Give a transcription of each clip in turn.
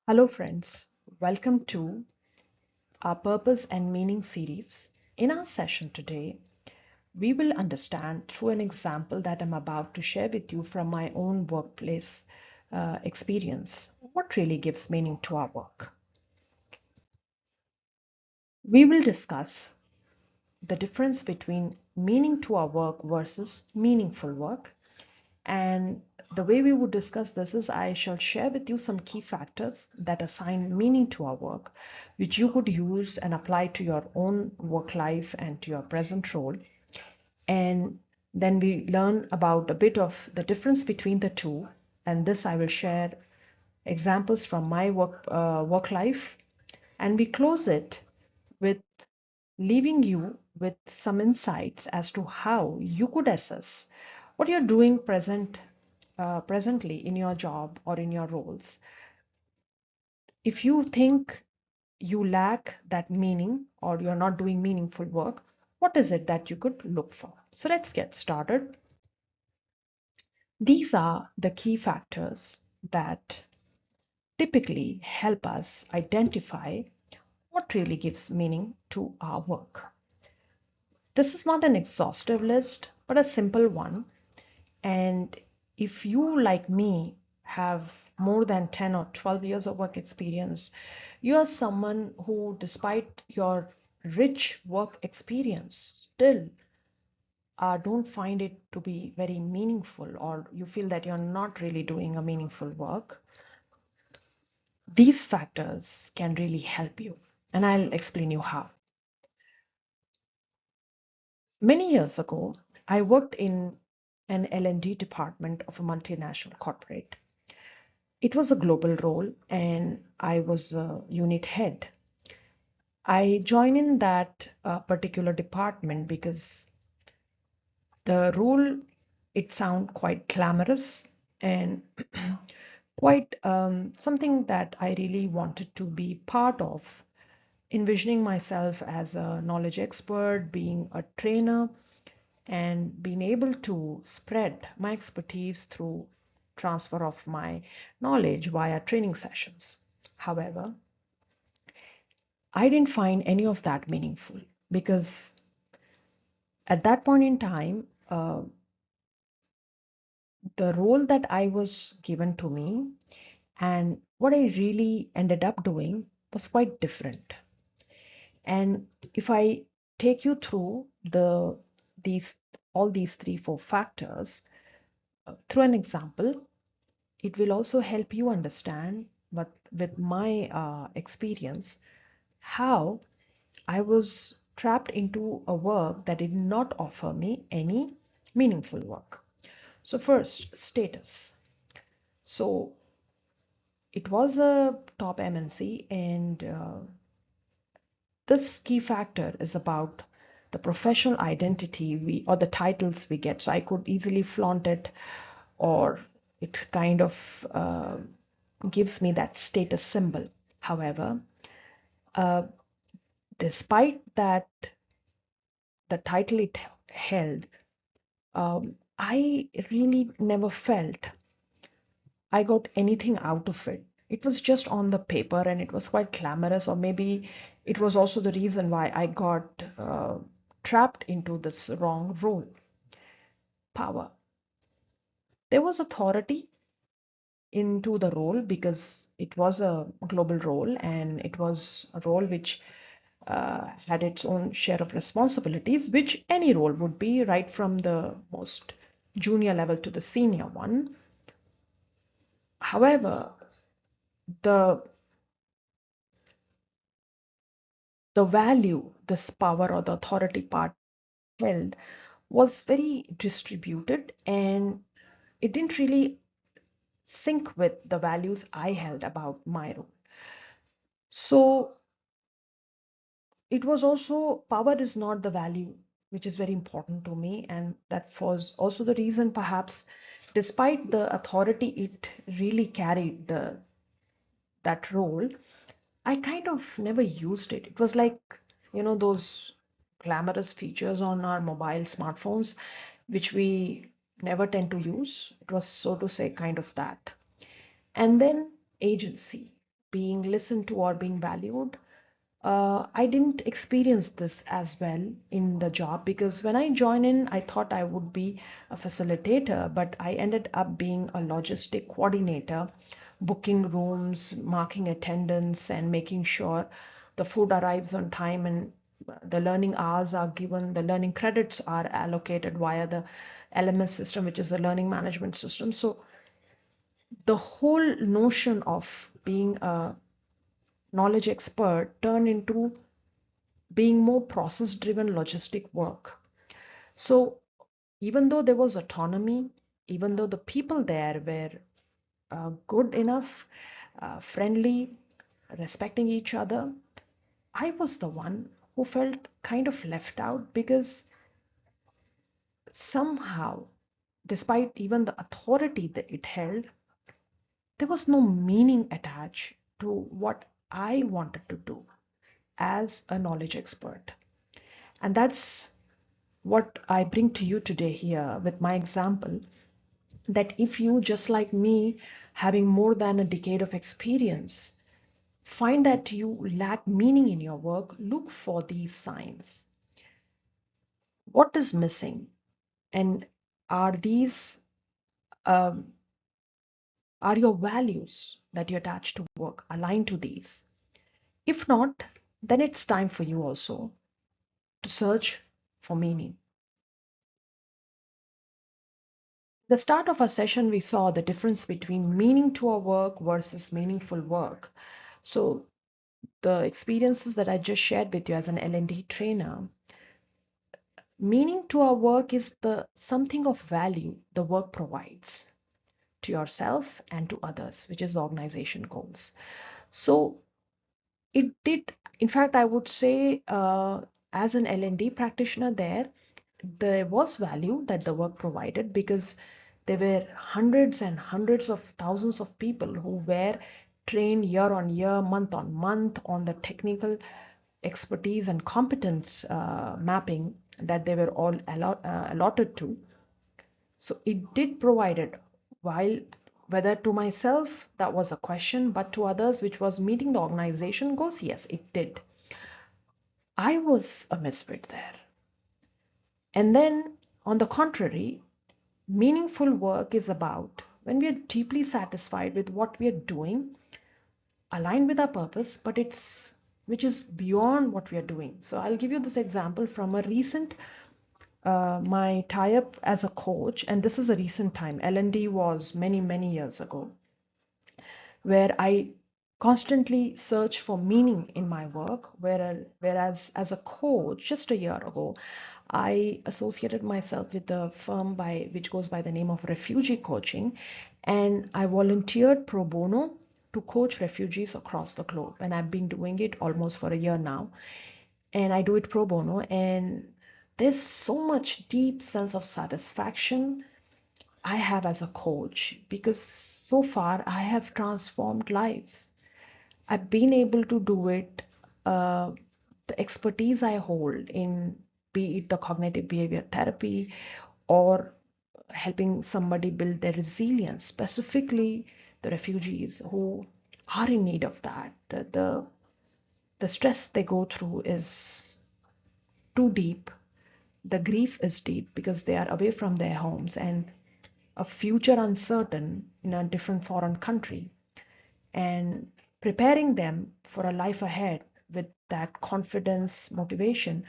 Hello, friends. Welcome to our Purpose and Meaning series. In our session today, we will understand through an example that I'm about to share with you from my own workplace experience what really gives meaning to our work. We will discuss the difference between meaning to our work versus meaningful work. And the way we would discuss this is I shall share with you some key factors that assign meaning to our work, which you could use and apply to your own work life and to your present role. And then we learn about a bit of the difference between the two. And this I will share examples from my work life. And we close it with leaving you with some insights as to how you could assess what you're doing presently in your job or in your roles. If you think you lack that meaning or you're not doing meaningful work, what is it that you could look for? So let's get started. These are the key factors that typically help us identify what really gives meaning to our work. This is not an exhaustive list, but a simple one. And if you, like me, have more than 10 or 12 years of work experience, you are someone who, despite your rich work experience, still don't find it to be very meaningful, or you feel that you're not really doing a meaningful work. These factors can really help you, and I'll explain you how. Many years ago, I worked in an L&D department of a multinational corporate. It was a global role, and I was a unit head. I joined in that particular department because the role, it sounded quite glamorous and quite something that I really wanted to be part of, envisioning myself as a knowledge expert, being a trainer, and being able to spread my expertise through transfer of my knowledge via training sessions. However, I didn't find any of that meaningful because at that point in time, the role that I was given to me and what I really ended up doing was quite different. And if I take you through these all these three, four factors through an example, it will also help you understand, but with my experience, how I was trapped into a work that did not offer me any meaningful work. So, first, status. So, it was a top MNC, and this key factor is about the professional identity we or the titles we get. So, I could easily flaunt it, or it kind of gives me that status symbol. However, uh, despite that, the title it held, I really never felt I got anything out of it. It was just on the paper and it was quite glamorous, or maybe it was also the reason why I got trapped into this wrong role. Power. There was authority into the role because it was a global role and it was a role which had its own share of responsibilities, which any role would be, right from the most junior level to the senior one. However, the the value this power or the authority part held was very distributed, and it didn't really sync with the values I held about my role. So it was also, power is not the value which is very important to me, and that was also the reason, perhaps, despite the authority it really carried that role, I kind of never used it. It was like, those glamorous features on our mobile smartphones which we never tend to use. It was, so to say, kind of that. And then agency. being listened to or being valued. I didn't experience this as well in the job because when I joined in, I thought I would be a facilitator, but I ended up being a logistic coordinator, booking rooms, marking attendance, and making sure the food arrives on time and the learning hours are given, the learning credits are allocated via the LMS system, which is the learning management system. So the whole notion of being a knowledge expert turned into being more process driven logistic work. So even though there was autonomy, even though the people there were good enough, friendly, respecting each other, I was the one who felt kind of left out because somehow, despite even the authority that it held, there was no meaning attached to what I wanted to do as a knowledge expert. And that's what I bring to you today here with my example, that if you, just like me, having more than a decade of experience, find that you lack meaning in your work, look for these signs. What is missing? And are these um, are your values that you attach to work aligned to these? If not, then it's time for you also to search for meaning. The start of our session, we saw the difference between meaning to our work versus meaningful work. So the experiences that I just shared with you as an L&D trainer, meaning to our work is the something of value the work provides to yourself and to others, which is organization goals. So it did, in fact, I would say, as an L&D practitioner there was value that the work provided because there were hundreds and hundreds of thousands of people who were trained year on year, month on month on the technical expertise and competence mapping that they were all allotted to. So it did provide it. While whether to myself that was a question, but to others which was meeting the organization goals, yes, it did. I was a misfit there. And then on the contrary, meaningful work is about when we are deeply satisfied with what we are doing, aligned with our purpose, but it's which is beyond what we are doing. So I'll give you this example from a recent my tie-up as a coach, and this is a recent time. L&D was many years ago, where I constantly search for meaning in my work, whereas as a coach just a year ago, I associated myself with a firm which goes by the name of Refugee Coaching, and I volunteered pro bono to coach refugees across the globe, and I've been doing it almost for a year now, and I do it pro bono, and there's so much deep sense of satisfaction I have as a coach because so far I have transformed lives. I've been able to do it. Uh, the expertise I hold in, be it the cognitive behavior therapy or helping somebody build their resilience, specifically the refugees who are in need of that. The stress they go through is too deep. The grief is deep because they are away from their homes and a future uncertain in a different foreign country, and preparing them for a life ahead with that confidence, motivation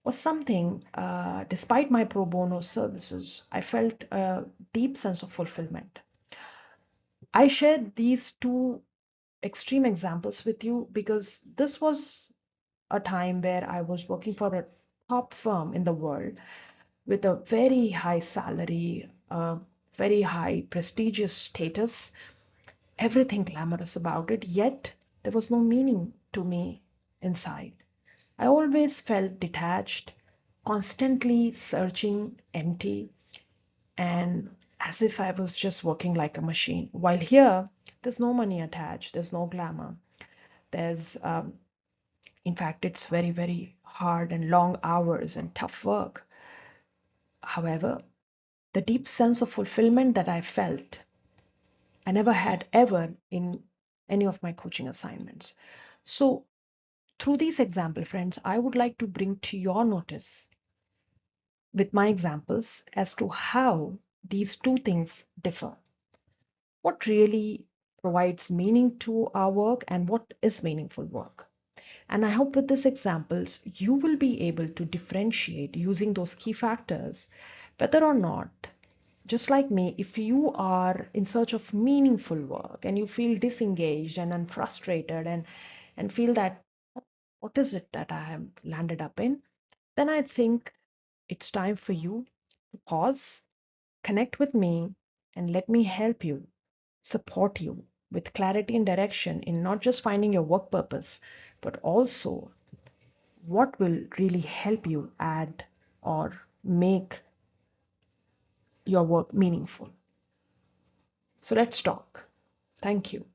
was something, despite my pro bono services, I felt a deep sense of fulfillment. I shared these two extreme examples with you because this was a time where I was working for a top firm in the world with a very high salary, very high prestigious status, everything glamorous about it, yet there was no meaning to me inside. I always felt detached, constantly searching, empty, and as if I was just working like a machine. While here, there's no money attached, there's no glamour. There's, in fact, it's very hard and long hours and tough work. However, the deep sense of fulfillment that I felt, I never had ever in any of my coaching assignments. So through these example, friends, I would like to bring to your notice with my examples as to how these two things differ. What really provides meaning to our work and what is meaningful work. And I hope with these examples, you will be able to differentiate using those key factors, whether or not, just like me, if you are in search of meaningful work and you feel disengaged and frustrated and feel that what is it that I have landed up in, then I think it's time for you to pause, connect with me, and let me help you, support you with clarity and direction in not just finding your work purpose, but also what will really help you add or make your work meaningful. So let's talk. Thank you.